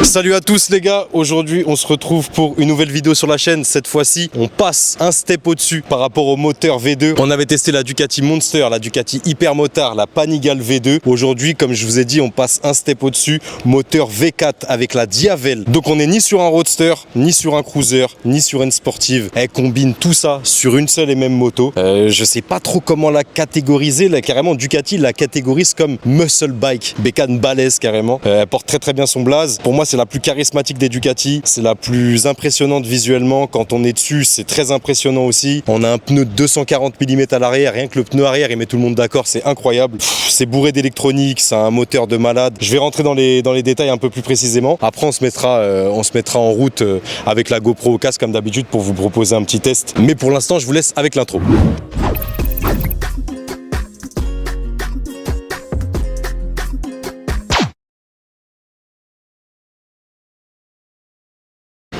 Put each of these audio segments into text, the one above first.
Salut à tous les gars, aujourd'hui on se retrouve pour une nouvelle vidéo sur la chaîne. Cette fois-ci on passe un step au-dessus par rapport au moteur V2. On avait testé la Ducati Monster, la Ducati Hypermotard, la Panigale V2. Aujourd'hui comme je vous ai dit on passe un step au-dessus, moteur V4 avec la Diavel. Donc on n'est ni sur un roadster, ni sur un cruiser, ni sur une sportive. Elle combine tout ça sur une seule et même moto. Je sais pas trop comment la catégoriser, là carrément Ducati la catégorise comme muscle bike, bécane balèze carrément. Elle porte très bien son blaze. Pour moi c'est la plus charismatique des Ducati, c'est la plus impressionnante visuellement. Quand on est dessus c'est très impressionnant aussi. On a un pneu de 240 mm à l'arrière, rien que le pneu arrière il met tout le monde d'accord, c'est incroyable. C'est bourré d'électronique, c'est un moteur de malade. Je vais rentrer dans les détails un peu plus précisément. Après on se mettra en route avec la GoPro au casque comme d'habitude pour vous proposer un petit test. Mais pour l'instant je vous laisse avec l'intro.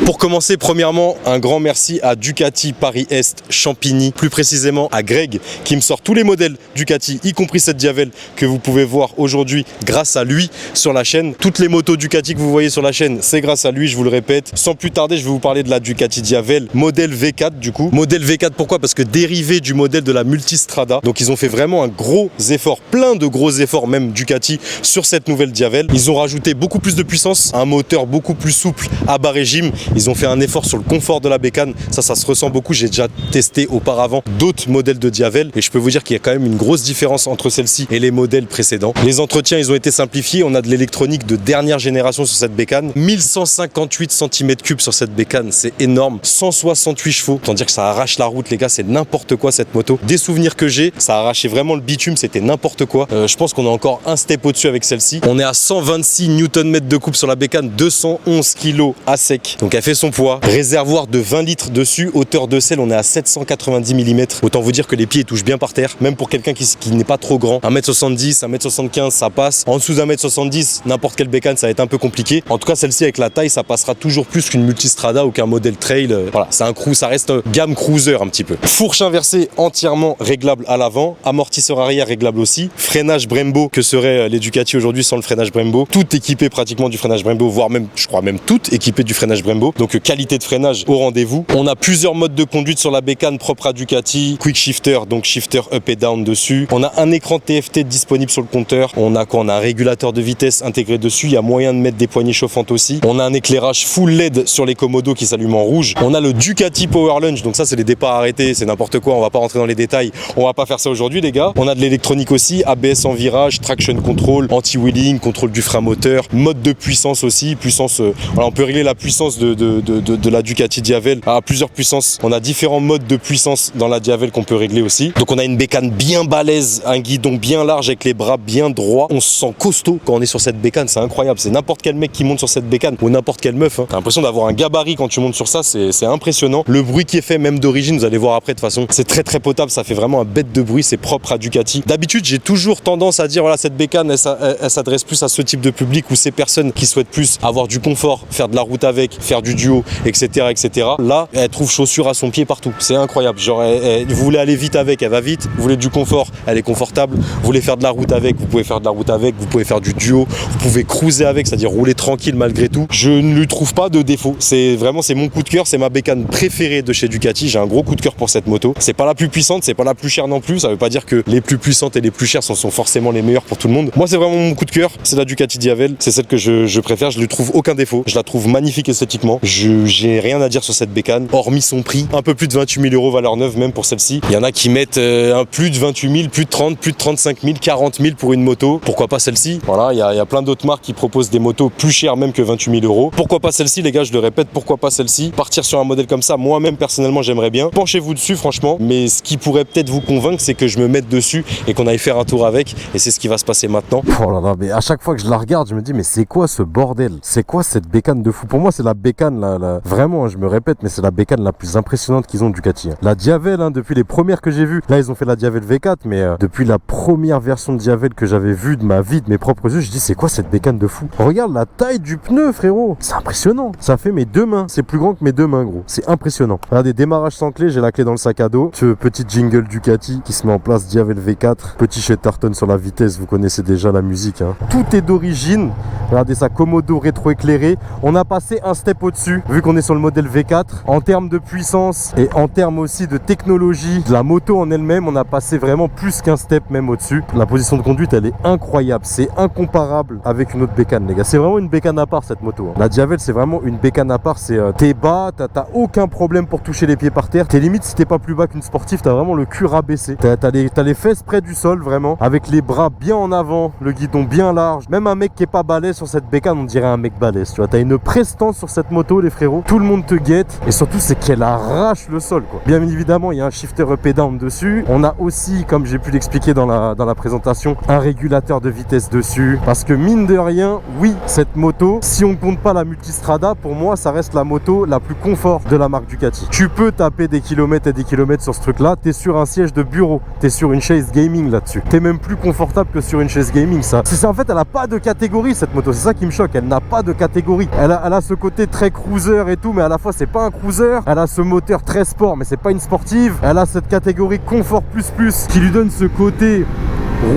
Pour commencer, premièrement, un grand merci à Ducati Paris-Est Champigny, plus précisément à Greg, qui me sort tous les modèles Ducati, y compris cette Diavel que vous pouvez voir aujourd'hui grâce à lui sur la chaîne. Toutes les motos Ducati que vous voyez sur la chaîne, c'est grâce à lui, je vous le répète. Sans plus tarder, je vais vous parler de la Ducati Diavel, modèle V4 du coup. Modèle V4, pourquoi? Parce que dérivé du modèle de la Multistrada. Donc ils ont fait vraiment un gros effort, plein de gros efforts même Ducati sur cette nouvelle Diavel. Ils ont rajouté beaucoup plus de puissance, un moteur beaucoup plus souple à bas régime. Ils ont fait un effort sur le confort de la bécane, ça se ressent beaucoup. J'ai déjà testé auparavant d'autres modèles de Diavel et je peux vous dire qu'il y a quand même une grosse différence entre celle-ci et les modèles précédents. Les entretiens ils ont été simplifiés, on a de l'électronique de dernière génération sur cette bécane, 1158 cm3 sur cette bécane, c'est énorme, 168 chevaux, autant dire que ça arrache la route les gars, c'est n'importe quoi cette moto. Des souvenirs que j'ai, ça arrachait vraiment le bitume, c'était n'importe quoi. Je pense qu'on a encore un step au-dessus avec celle-ci. On est à 126 Nm de coupe sur la bécane, 211 kg à sec, donc elle fait son poids. Réservoir de 20 litres dessus, hauteur de selle on est à 790 mm. Autant vous dire que les pieds touchent bien par terre, même pour quelqu'un qui n'est pas trop grand. 1m70, 1m75 ça passe. En dessous d'1m70, n'importe quelle bécane ça va être un peu compliqué. En tout cas celle-ci avec la taille ça passera toujours plus qu'une Multistrada ou qu'un modèle trail. Voilà, c'est un cruise, ça reste gamme cruiser un petit peu. Fourche inversée entièrement réglable à l'avant, amortisseur arrière réglable aussi, freinage Brembo que seraient les Ducati aujourd'hui sans le freinage Brembo. Tout équipé pratiquement du freinage Brembo, voire même, je crois même tout équipé du freinage Brembo. Donc qualité de freinage au rendez-vous. On a plusieurs modes de conduite sur la bécane propre à Ducati. Quick shifter, donc shifter up et down dessus. On a un écran TFT disponible sur le compteur. On a quoi? On a un régulateur de vitesse intégré dessus. Il y a moyen de mettre des poignées chauffantes aussi. On a un éclairage full LED sur les commodos qui s'allument en rouge. On a le Ducati Power Lunge. Donc ça c'est les départs arrêtés, c'est n'importe quoi. On va pas rentrer dans les détails. On va pas faire ça aujourd'hui les gars. On a de l'électronique aussi, ABS en virage, traction control, anti-wheeling, contrôle du frein moteur, mode de puissance aussi. Puissance, voilà, on peut régler la puissance de la Ducati Diavel à plusieurs puissances. On a différents modes de puissance dans la Diavel qu'on peut régler aussi. Donc on a une bécane bien balèze, un guidon bien large avec les bras bien droits. On se sent costaud quand on est sur cette bécane, c'est incroyable. C'est n'importe quel mec qui monte sur cette bécane ou n'importe quelle meuf. T'as l'impression d'avoir un gabarit quand tu montes sur ça, c'est impressionnant. Le bruit qui est fait même d'origine, vous allez voir après de toute façon, c'est très potable, ça fait vraiment un bête de bruit, c'est propre à Ducati. D'habitude j'ai toujours tendance à dire voilà cette bécane elle s'adresse plus à ce type de public ou ces personnes qui souhaitent plus avoir du confort, faire de la route avec, faire du duo, etc. Là, elle trouve chaussure à son pied partout. C'est incroyable. Genre, vous voulez aller vite avec, elle va vite. Vous voulez du confort, elle est confortable. Vous voulez faire de la route avec, vous pouvez faire de la route avec. Vous pouvez faire du duo. Vous pouvez cruiser avec, c'est-à-dire rouler tranquille malgré tout. Je ne lui trouve pas de défaut. C'est mon coup de cœur. C'est ma bécane préférée de chez Ducati. J'ai un gros coup de cœur pour cette moto. C'est pas la plus puissante, c'est pas la plus chère non plus. Ça veut pas dire que les plus puissantes et les plus chères sont forcément les meilleures pour tout le monde. Moi, c'est vraiment mon coup de cœur. C'est la Ducati Diavel. C'est celle que je préfère. Je lui trouve aucun défaut. Je la trouve magnifique esthétiquement. J'ai rien à dire sur cette bécane, hormis son prix, un peu plus de 28 000 € valeur neuve même pour celle-ci. Il y en a qui mettent un plus de 28 000, plus de 30, plus de 35 000, 40 000 pour une moto. Pourquoi pas celle-ci? Voilà, il y a plein d'autres marques qui proposent des motos plus chères même que 28 000 €. Pourquoi pas celle-ci les gars, je le répète, pourquoi pas celle-ci? Partir sur un modèle comme ça, moi-même personnellement j'aimerais bien. Penchez-vous dessus franchement, mais ce qui pourrait peut-être vous convaincre c'est que je me mette dessus et qu'on aille faire un tour avec, et c'est ce qui va se passer maintenant. Oh là là, mais à chaque fois que je la regarde je me dis mais c'est quoi ce bordel? C'est quoi cette bécane de fou? Pour moi c'est la bécane bécane, vraiment, je me répète, mais c'est la bécane la plus impressionnante qu'ils ont Ducati. La Diavel, depuis les premières que j'ai vues, là ils ont fait la Diavel V4, mais depuis la première version de Diavel que j'avais vue de ma vie, de mes propres yeux, je dis c'est quoi cette bécane de fou? Regarde la taille du pneu, frérot, c'est impressionnant. Ça fait mes 2 mains, c'est plus grand que mes 2 mains, gros. C'est impressionnant. Regardez, démarrage sans clé, j'ai la clé dans le sac à dos. Ce petit jingle Ducati qui se met en place, Diavel V4, petit Chetterton sur la vitesse, vous connaissez déjà la musique. Tout est d'origine. Regardez ça, Komodo rétro-éclairé. On a passé un step au-dessus, vu qu'on est sur le modèle V4. En termes de puissance et en termes aussi de technologie, de la moto en elle-même, on a passé vraiment plus qu'un step même au-dessus. La position de conduite, elle est incroyable. C'est incomparable avec une autre bécane, les gars. C'est vraiment une bécane à part, cette moto. La Diavel, c'est vraiment une bécane à part. C'est t'es bas, t'as aucun problème pour toucher les pieds par terre. T'es limite, si t'es pas plus bas qu'une sportive, t'as vraiment le cul rabaissé. T'as les fesses près du sol, vraiment, avec les bras bien en avant, le guidon bien large. Même un mec qui est pas balèze sur cette bécane, on dirait un mec balèze, tu vois. T'as une prestance sur cette moto, les frérots. Tout le monde te guette. Et surtout, c'est qu'elle arrache le sol, quoi. Bien évidemment, il y a un shifter up et down dessus. On a aussi, comme j'ai pu l'expliquer dans la présentation, un régulateur de vitesse dessus. Parce que mine de rien, oui, cette moto, si on compte pas la Multistrada, pour moi, ça reste la moto la plus confort de la marque Ducati. Tu peux taper des kilomètres et des kilomètres sur ce truc-là. T'es sur un siège de bureau. T'es sur une chaise gaming là-dessus. T'es même plus confortable que sur une chaise gaming, ça. C'est en fait, elle a pas de catégorie, cette moto. C'est ça qui me choque. Elle n'a pas de catégorie. Elle a ce côté très cruiser et tout, mais à la fois, c'est pas un cruiser. Elle a ce moteur très sport, mais c'est pas une sportive. Elle a cette catégorie confort plus qui lui donne ce côté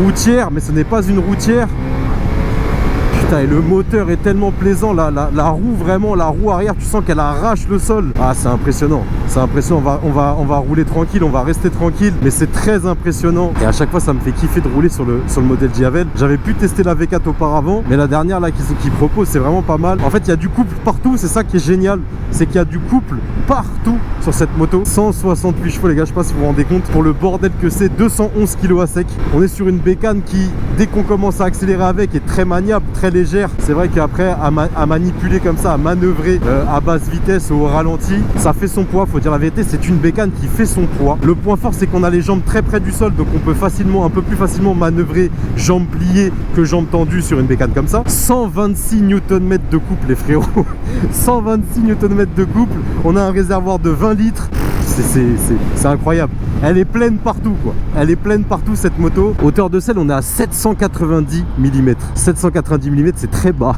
routière, mais ce n'est pas une routière. Putain, et le moteur est tellement plaisant, la roue vraiment, la roue arrière, tu sens qu'elle arrache le sol. Ah, c'est impressionnant, c'est impressionnant. On va rouler tranquille, on va rester tranquille, mais c'est très impressionnant. Et à chaque fois, ça me fait kiffer de rouler sur le modèle Diavel. J'avais pu tester la V4 auparavant, mais la dernière là qu'ils proposent, c'est vraiment pas mal. En fait, il y a du couple partout, c'est ça qui est génial, c'est qu'il y a du couple partout sur cette moto. 168 chevaux, les gars, je sais pas si vous vous rendez compte, pour le bordel que c'est, 211 kg à sec. On est sur une bécane qui, dès qu'on commence à accélérer avec, est très maniable, très légère. C'est vrai qu'après, à manipuler comme ça, à manœuvrer à basse vitesse ou au ralenti, ça fait son poids. Faut dire la vérité, c'est une bécane qui fait son poids. Le point fort, c'est qu'on a les jambes très près du sol, donc on peut facilement, un peu plus facilement manœuvrer jambes pliées que jambes tendues sur une bécane comme ça. 126 Nm de couple, les frérots. 126 Nm de couple. On a un réservoir de 20 litres. C'est incroyable. Elle est pleine partout, quoi. Elle est pleine partout, cette moto. Hauteur de selle, on est à 790 mm. 790 mm, c'est très bas.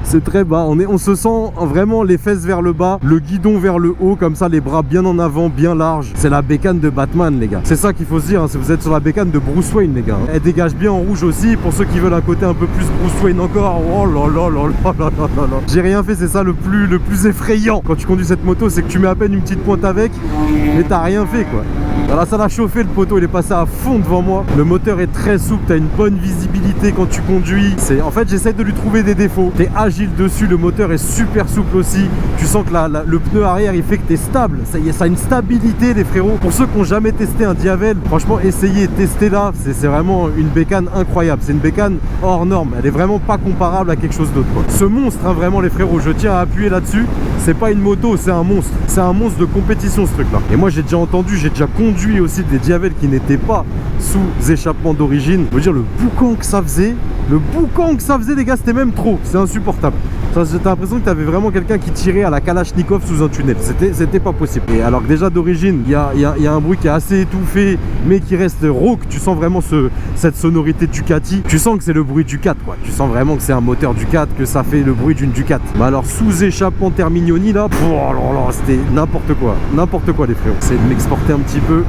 C'est très bas, on se sent vraiment les fesses vers le bas, le guidon vers le haut, comme ça, les bras bien en avant, bien larges. C'est la bécane de Batman, les gars. C'est ça qu'il faut se dire, si vous êtes sur la bécane de Bruce Wayne, les gars. Elle dégage bien en rouge aussi, pour ceux qui veulent un côté un peu plus Bruce Wayne encore. Oh là là là là là là là. J'ai rien fait, c'est ça le plus effrayant quand tu conduis cette moto, c'est que tu mets à peine une petite pointe avec, mais t'as rien fait, quoi. Voilà, ça l'a chauffé, le poteau, il est passé à fond devant moi. Le moteur est très souple, t'as une bonne visibilité quand tu conduis. En fait, j'essaie de lui trouver des défauts. T'es agile dessus, le moteur est super souple aussi. Tu sens que le pneu arrière, il fait que t'es stable. Ça a une stabilité, les frérots. Pour ceux qui n'ont jamais testé un Diavel, franchement, essayez, testez là. C'est vraiment une bécane incroyable. C'est une bécane hors norme. Elle est vraiment pas comparable à quelque chose d'autre, quoi. Ce monstre, hein, vraiment, les frérots, je tiens à appuyer là-dessus. C'est pas une moto, c'est un monstre. C'est un monstre de compétition, ce truc-là. Et moi, j'ai déjà entendu, j'ai déjà conduit aussi des Diavel qui n'étaient pas sous échappement d'origine. Je veux dire, le boucan que ça faisait, les gars, c'était même trop. C'est insupportable. T'as l'impression que t'avais vraiment quelqu'un qui tirait à la Kalachnikov sous un tunnel. C'était pas possible. Et alors que déjà d'origine, il y a un bruit qui est assez étouffé, mais qui reste rauque. Tu sens vraiment cette sonorité Ducati. Tu sens que c'est le bruit Ducat, quoi. Tu sens vraiment que c'est un moteur Ducat, que ça fait le bruit d'une Ducat. Mais alors sous échappement Terminioni là, c'était n'importe quoi. N'importe quoi, les frérots. C'est de m'exporter un petit peu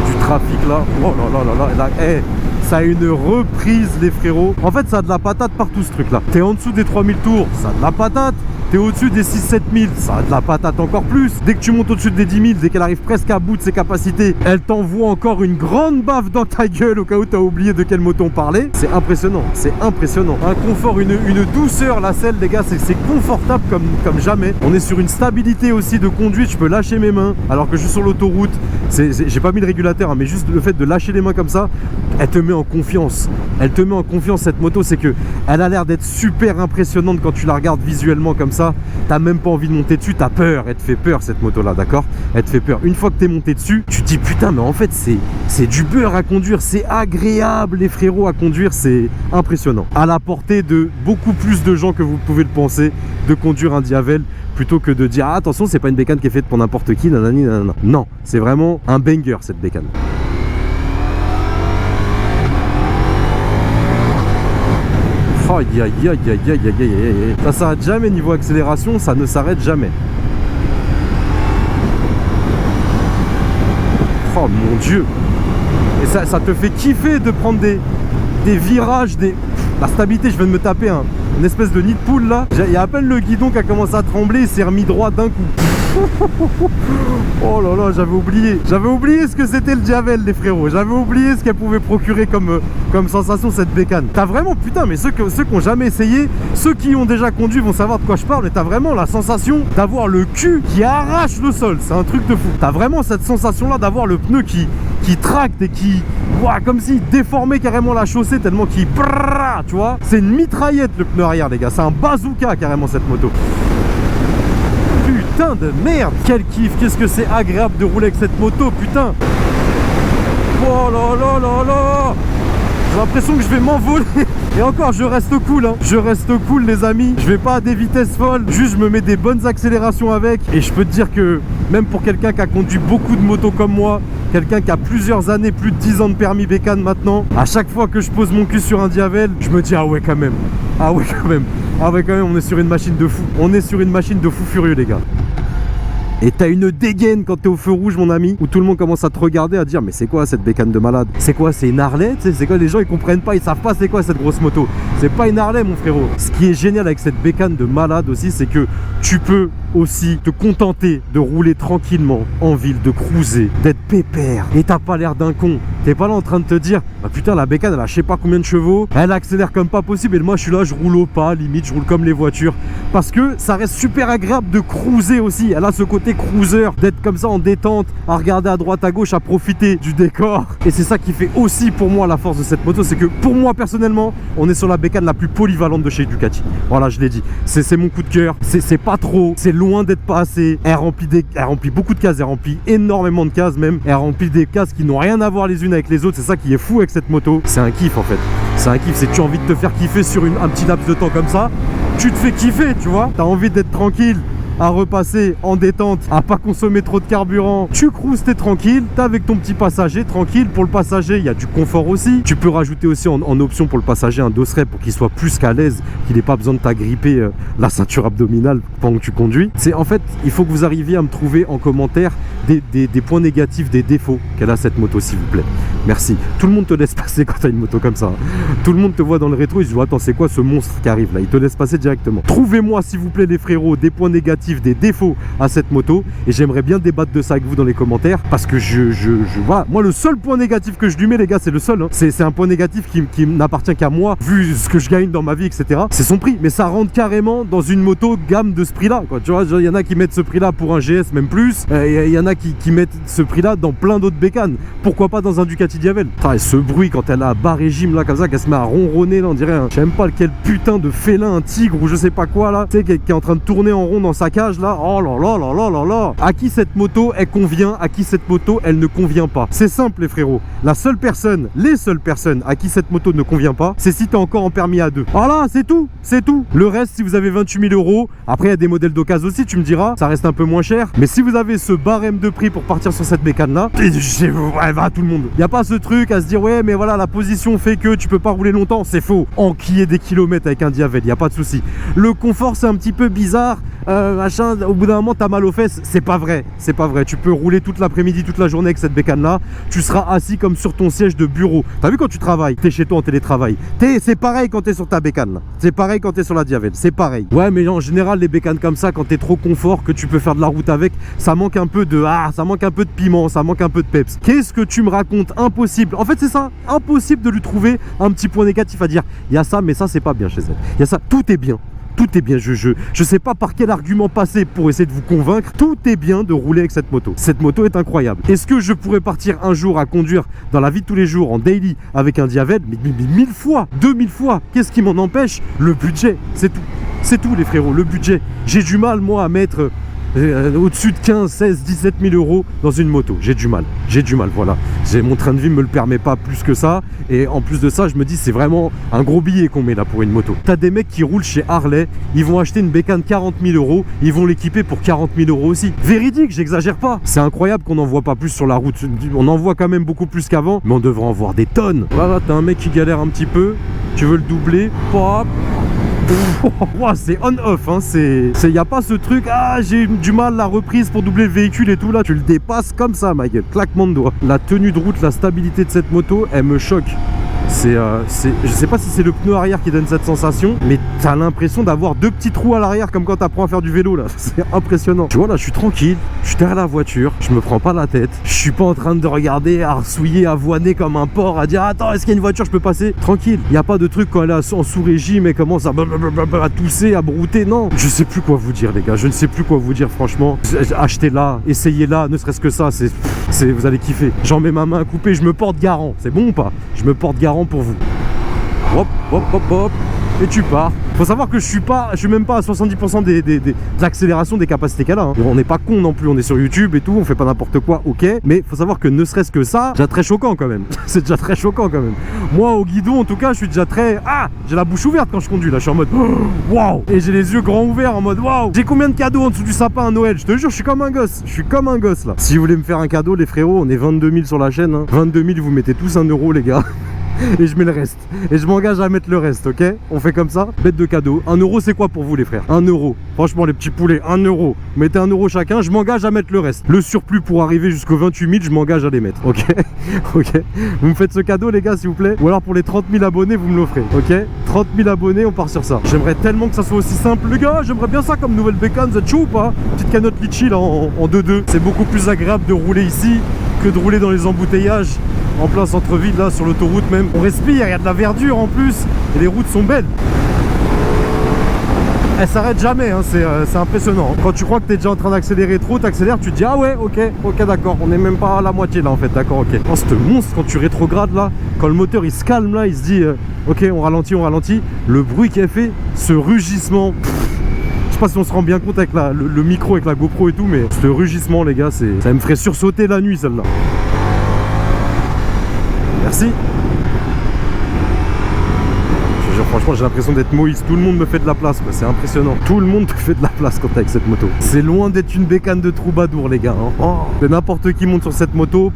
du trafic là. Oh là là là là. Hey, ça a une reprise, les frérots. En fait, ça a de la patate partout, ce truc là. T'es en dessous des 3000 tours, ça a de la patate. T'es au-dessus des 6-7 000, ça a de la patate encore plus. Dès que tu montes au-dessus des 10 000, dès qu'elle arrive presque à bout de ses capacités, elle t'envoie encore une grande baffe dans ta gueule au cas où t'as oublié de quelle moto on parlait. C'est impressionnant, c'est impressionnant. Un confort, une douceur, la selle, les gars, c'est confortable comme jamais. On est sur une stabilité aussi de conduite, je peux lâcher mes mains alors que je suis sur l'autoroute. J'ai pas mis de régulateur, hein, mais juste le fait de lâcher les mains comme ça, elle te met en confiance. Elle te met en confiance, cette moto. C'est que elle a l'air d'être super impressionnante quand tu la regardes visuellement comme ça. T'as même pas envie de monter dessus, t'as peur. Elle te fait peur, cette moto là, d'accord? Elle te fait peur. Une fois que t'es monté dessus, tu te dis putain, mais en fait c'est du beurre à conduire, c'est agréable les frérots à conduire, c'est impressionnant. À la portée de beaucoup plus de gens que vous pouvez le penser, de conduire un Diavel, plutôt que de dire ah, attention, c'est pas une bécane qui est faite pour n'importe qui, nanani, nanana. Non, c'est vraiment un banger cette bécane. Aïe aïe aïe aïe aïe aïe aïe aïe. Ça s'arrête jamais niveau accélération, ça ne s'arrête jamais. Oh mon dieu. Et ça te fait kiffer de prendre des virages, la stabilité. Je viens de me taper une espèce de nid de poule là. Il y a à peine le guidon qui a commencé à trembler, il s'est remis droit d'un coup. Oh là là, j'avais oublié ce que c'était le Diavel les frérots. J'avais oublié ce qu'elle pouvait procurer comme sensation cette bécane. T'as vraiment, putain, mais ceux qui ont jamais essayé, ceux qui ont déjà conduit vont savoir de quoi je parle. Mais t'as vraiment la sensation d'avoir le cul qui arrache le sol. C'est un truc de fou. T'as vraiment cette sensation là d'avoir le pneu qui tracte et qui, ouah, comme s'il déformait carrément la chaussée tellement qu'il, tu vois. C'est une mitraillette le pneu arrière les gars. C'est un bazooka carrément cette moto. Putain de merde, quel kiff, qu'est-ce que c'est agréable de rouler avec cette moto, putain. Oh là là là là. J'ai l'impression que je vais m'envoler. Et encore, je reste cool, hein. Je reste cool les amis. Je vais pas à des vitesses folles, juste je me mets des bonnes accélérations avec. Et je peux te dire que même pour quelqu'un qui a conduit beaucoup de motos comme moi, quelqu'un qui a plusieurs années, plus de 10 ans de permis bécane maintenant, à chaque fois que je pose mon cul sur un Diavel, je me dis ah ouais quand même. Ah ouais quand même. Ah ouais quand même, on est sur une machine de fou. On est sur une machine de fou furieux les gars. Et t'as une dégaine quand t'es au feu rouge mon ami, où tout le monde commence à te regarder, à dire mais c'est quoi cette bécane de malade? C'est quoi, c'est une Harley? C'est quoi, les gens ils comprennent pas, ils savent pas c'est quoi cette grosse moto. C'est pas une Harley mon frérot. Ce qui est génial avec cette bécane de malade aussi, c'est que tu peux aussi te contenter de rouler tranquillement en ville, de cruiser, d'être pépère. Et t'as pas l'air d'un con. T'es pas là en train de te dire bah putain la bécane elle a je sais pas combien de chevaux, elle accélère comme pas possible et moi je suis là, je roule au pas, limite je roule comme les voitures. Parce que ça reste super agréable de cruiser aussi. Elle a ce côté cruiser, d'être comme ça en détente, à regarder à droite à gauche, à profiter du décor. Et c'est ça qui fait aussi pour moi la force de cette moto, c'est que pour moi personnellement, on est sur la bécane la plus polyvalente de chez Ducati. Voilà, je l'ai dit. C'est mon coup de cœur. C'est pas trop, c'est loin d'être pas assez. Elle remplit beaucoup de cases, elle remplit énormément de cases même. Elle remplit des cases qui n'ont rien à voir les unes avec les autres. C'est ça qui est fou avec cette moto. C'est un kiff en fait. C'est un kiff, c'est que tu as envie de te faire kiffer sur un petit laps de temps comme ça. Tu te fais kiffer, tu vois. T'as envie d'être tranquille, à repasser en détente, à pas consommer trop de carburant. Tu cruises, t'es tranquille, t'es avec ton petit passager tranquille. Pour le passager, il y a du confort aussi. Tu peux rajouter aussi en option pour le passager un dosseret pour qu'il soit plus qu'à l'aise, qu'il n'ait pas besoin de t'agripper la ceinture abdominale pendant que tu conduis. C'est en fait, il faut que vous arriviez à me trouver en commentaire des points négatifs, des défauts qu'elle a cette moto s'il vous plaît. Merci. Tout le monde te laisse passer quand t'as une moto comme ça. Tout le monde te voit dans le rétro, ils se disent attends c'est quoi ce monstre qui arrive là? Il te laisse passer directement. Trouvez-moi s'il vous plaît les frérots des points négatifs, des défauts à cette moto et j'aimerais bien débattre de ça avec vous dans les commentaires parce que voilà, moi le seul point négatif que je lui mets les gars, c'est le seul hein. C'est un point négatif qui n'appartient qu'à moi vu ce que je gagne dans ma vie etc. C'est son prix, mais ça rentre carrément dans une moto gamme de ce prix là quoi. Tu vois, il y en a qui mettent ce prix là pour un GS même plus, il y en a qui mettent ce prix là dans plein d'autres bécanes. Pourquoi pas dans un Ducati Diavel? Et ce bruit quand elle a bas régime là comme ça, qu'elle se met à ronronner là, on dirait je sais même pas quel putain de félin, un tigre ou je sais pas quoi là, tu sais, qui est en train de tourner en rond dans sa cage là. Oh là là là là là là. À qui cette moto elle convient, à qui cette moto elle ne convient pas? C'est simple les frérots. La seule personne, les seules personnes à qui cette moto ne convient pas, c'est si t'es encore en permis A2. Voilà, c'est tout, c'est tout. Le reste, si vous avez 28 000 €, après il y a des modèles d'occasion aussi, tu me diras, ça reste un peu moins cher. Mais si vous avez ce barème de prix pour partir sur cette bécane là, elle va à tout le monde. Il n'y a pas ce truc à se dire ouais mais voilà la position fait que tu peux pas rouler longtemps, c'est faux. Enquiller des kilomètres avec un Diavel, il n'y a pas de souci. Le confort c'est un petit peu bizarre, machin, au bout d'un moment t'as mal aux fesses, c'est pas vrai, c'est pas vrai. Tu peux rouler toute l'après-midi, toute la journée avec cette bécane là, tu seras assis comme sur ton siège de bureau. T'as vu quand tu travailles, t'es chez toi en télétravail, c'est pareil quand t'es sur ta bécane là, c'est pareil quand t'es sur la Diavel, c'est pareil. Ouais mais en général les bécanes comme ça, quand t'es trop confort, que tu peux faire de la route avec, ça manque un peu de ça manque un peu de piment, ça manque un peu de peps. Qu'est-ce que tu me racontes? Impossible. En fait c'est ça, impossible de lui trouver un petit point négatif à dire. Il y a ça mais ça c'est pas bien chez elle. Il y a ça, tout est bien. tout est bien. Je sais pas par quel argument passer pour essayer de vous convaincre. Tout est bien de rouler avec cette moto. Cette moto est incroyable. Est-ce que je pourrais partir un jour à conduire dans la vie de tous les jours en daily avec un Diavel? Mais 1000 fois, 2000 fois. Qu'est-ce qui m'en empêche? Le budget, c'est tout. C'est tout les frérots, le budget. J'ai du mal moi à mettre au-dessus de 15, 16, 17 000 euros dans une moto. J'ai du mal, voilà. Mon train de vie me le permet pas plus que ça. Et en plus de ça, je me dis c'est vraiment un gros billet qu'on met là pour une moto. T'as des mecs qui roulent chez Harley, ils vont acheter une bécane 40 000 euros, ils vont l'équiper pour 40 000 euros aussi. Véridique, j'exagère pas. C'est incroyable qu'on n'en voit pas plus sur la route. On en voit quand même beaucoup plus qu'avant, mais on devrait en voir des tonnes. Voilà, t'as un mec qui galère un petit peu, tu veux le doubler, pop. C'est on-off, hein. Y a pas ce truc, ah j'ai du mal la reprise pour doubler le véhicule et tout là, tu le dépasses comme ça ma gueule, claquement de doigts. La tenue de route, la stabilité de cette moto, elle me choque. Je sais pas si c'est le pneu arrière qui donne cette sensation, mais t'as l'impression d'avoir deux petits trous à l'arrière comme quand t'apprends à faire du vélo là. C'est impressionnant. Tu vois là, je suis tranquille, je suis derrière la voiture, je me prends pas la tête, je suis pas en train de regarder, à souiller, à voiner comme un porc, à dire attends est-ce qu'il y a une voiture je peux passer. Tranquille, y a pas de truc quand elle est en sous-régime et commence à tousser, à brouter. Non, je sais plus quoi vous dire les gars, je ne sais plus quoi vous dire franchement. Achetez-la, essayez-la, ne serait-ce que ça, vous allez kiffer. J'en mets ma main à couper, je me porte garant, c'est bon ou pas? Je me porte garant pour vous. Hop, hop, hop, hop. Et tu pars. Faut savoir que je suis même pas à 70% des accélérations des capacités qu'elle a. Hein. On n'est pas con non plus, on est sur YouTube et tout, on fait pas n'importe quoi, ok. Mais faut savoir que ne serait-ce que ça, c'est déjà très choquant quand même. C'est déjà très choquant quand même. Moi au guidon en tout cas, je suis déjà très... Ah, j'ai la bouche ouverte quand je conduis là, je suis en mode... Waouh. Et j'ai les yeux grands ouverts en mode waouh. J'ai combien de cadeaux en dessous du sapin à Noël? Je te jure, je suis comme un gosse. Je suis comme un gosse là. Si vous voulez me faire un cadeau les frérots, on est 22 000 sur la chaîne. Hein. 22 000, vous mettez tous 1 euro les gars. Et je mets le reste. Et je m'engage à mettre le reste, ok? On fait comme ça, bête de cadeau. 1 euro, c'est quoi pour vous, les frères? 1 euro. Franchement, les petits poulets, 1 euro. Mettez 1 euro chacun, je m'engage à mettre le reste. Le surplus pour arriver jusqu'aux 28 000, je m'engage à les mettre, ok? Ok? Vous me faites ce cadeau, les gars, s'il vous plaît? Ou alors pour les 30 000 abonnés, vous me l'offrez, ok? 30 000 abonnés, on part sur ça. J'aimerais tellement que ça soit aussi simple. Les gars, j'aimerais bien ça comme nouvelle bécane. Vous êtes chaud ou pas? Petite canotte litchi là en 2-2. C'est beaucoup plus agréable de rouler ici que de rouler dans les embouteillages. En plein centre-ville, là, sur l'autoroute même. On respire, il y a de la verdure en plus. Et les routes sont belles. Elle s'arrête jamais, hein, c'est impressionnant. Quand tu crois que tu es déjà en train d'accélérer trop, t'accélères, tu te dis ah ouais, ok, d'accord. On n'est même pas à la moitié là en fait, d'accord, ok. Oh, ce monstre, quand tu rétrogrades là, quand le moteur il se calme là, il se dit ok, on ralentit. Le bruit qu'elle fait, ce rugissement. Je sais pas si on se rend bien compte avec le micro, avec la GoPro et tout, mais ce rugissement, les gars, ça me ferait sursauter la nuit celle-là. Merci. Je jure, franchement, j'ai l'impression d'être Moïse. Tout le monde me fait de la place, quoi. C'est impressionnant. Tout le monde te fait de la place quand t'es avec cette moto. C'est loin d'être une bécane de troubadour, les gars. Hein. Oh. N'importe qui monte sur cette moto,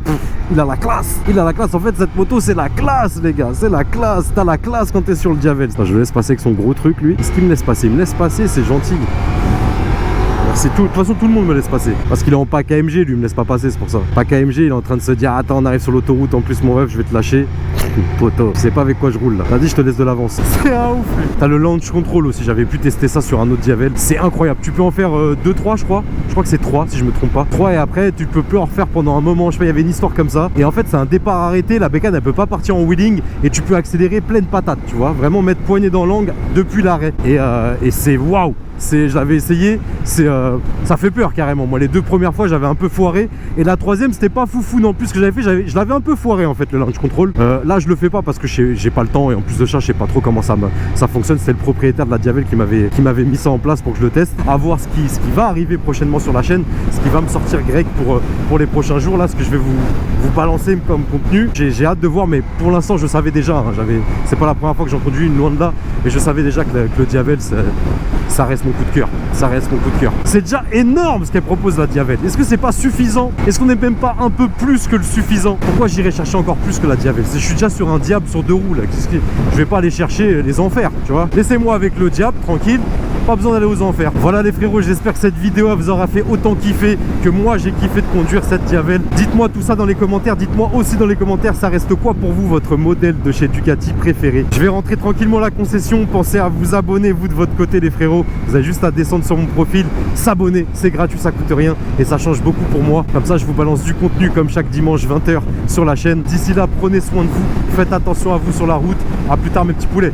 il a la classe. Il a la classe. En fait, cette moto, c'est la classe, les gars. C'est la classe. T'as la classe quand t'es sur le Diavel. Je le laisse passer avec son gros truc, lui. Qu'est-ce qu'il me laisse passer? Il me laisse passer, c'est gentil. De toute façon, tout le monde me laisse passer. Parce qu'il est en pack AMG, lui, il me laisse pas passer, c'est pour ça. Pack AMG, il est en train de se dire attends, on arrive sur l'autoroute, en plus, mon rêve, je vais te lâcher. Poteau, je sais pas avec quoi je roule là. T'as dit, je te laisse de l'avance. C'est un ouf. T'as le launch control aussi, j'avais pu tester ça sur un autre Diavel. C'est incroyable. Tu peux en faire 2-3, je crois. Je crois que c'est 3, si je me trompe pas. 3 et après, tu peux plus en refaire pendant un moment. Je sais pas, il y avait une histoire comme ça. Et en fait, c'est un départ arrêté. La bécane, elle peut pas partir en wheeling. Et tu peux accélérer pleine patate, tu vois. Vraiment mettre poignée dans l'angle depuis l'arrêt. Et c'est waouh. Je l'avais essayé, ça fait peur carrément. Moi les 2 premières fois j'avais un peu foiré et la 3e c'était pas foufou non plus. Ce que j'avais fait, je l'avais un peu foiré en fait le launch control. Là je le fais pas parce que j'ai pas le temps et en plus de ça je sais pas trop comment ça fonctionne. C'est le propriétaire de la Diavel qui m'avait mis ça en place pour que je le teste. À voir ce qui va arriver prochainement sur la chaîne, ce qui va me sortir Greg pour les prochains jours là, ce que je vais vous balancer comme contenu. J'ai hâte de voir, mais pour l'instant je savais déjà, hein, c'est pas la première fois que j'en conduis une loin de là, et je savais déjà que le Diavel ça reste mon coup de cœur. Ça reste mon coup de cœur. C'est déjà énorme ce qu'elle propose la Diavel. Est-ce que c'est pas suffisant? Est-ce qu'on n'est même pas un peu plus que le suffisant? Pourquoi j'irai chercher encore plus que la Diavel? Je suis déjà sur un diable sur 2 roues là. Je vais pas aller chercher les enfers, tu vois. Laissez-moi avec le diable, tranquille. Pas besoin d'aller aux enfers. Voilà les frérots, j'espère que cette vidéo vous aura fait autant kiffer que moi j'ai kiffé de conduire cette Diavel. Dites-moi tout ça dans les commentaires. Dites-moi aussi dans les commentaires, ça reste quoi pour vous votre modèle de chez Ducati préféré? Je vais rentrer tranquillement à la concession. Pensez à vous abonner vous de votre côté les frérots. Vous avez juste à descendre sur mon profil, s'abonner, c'est gratuit, ça coûte rien et ça change beaucoup pour moi. Comme ça je vous balance du contenu comme chaque dimanche 20 h sur la chaîne. D'ici là, prenez soin de vous, faites attention à vous sur la route. À plus tard mes petits poulets.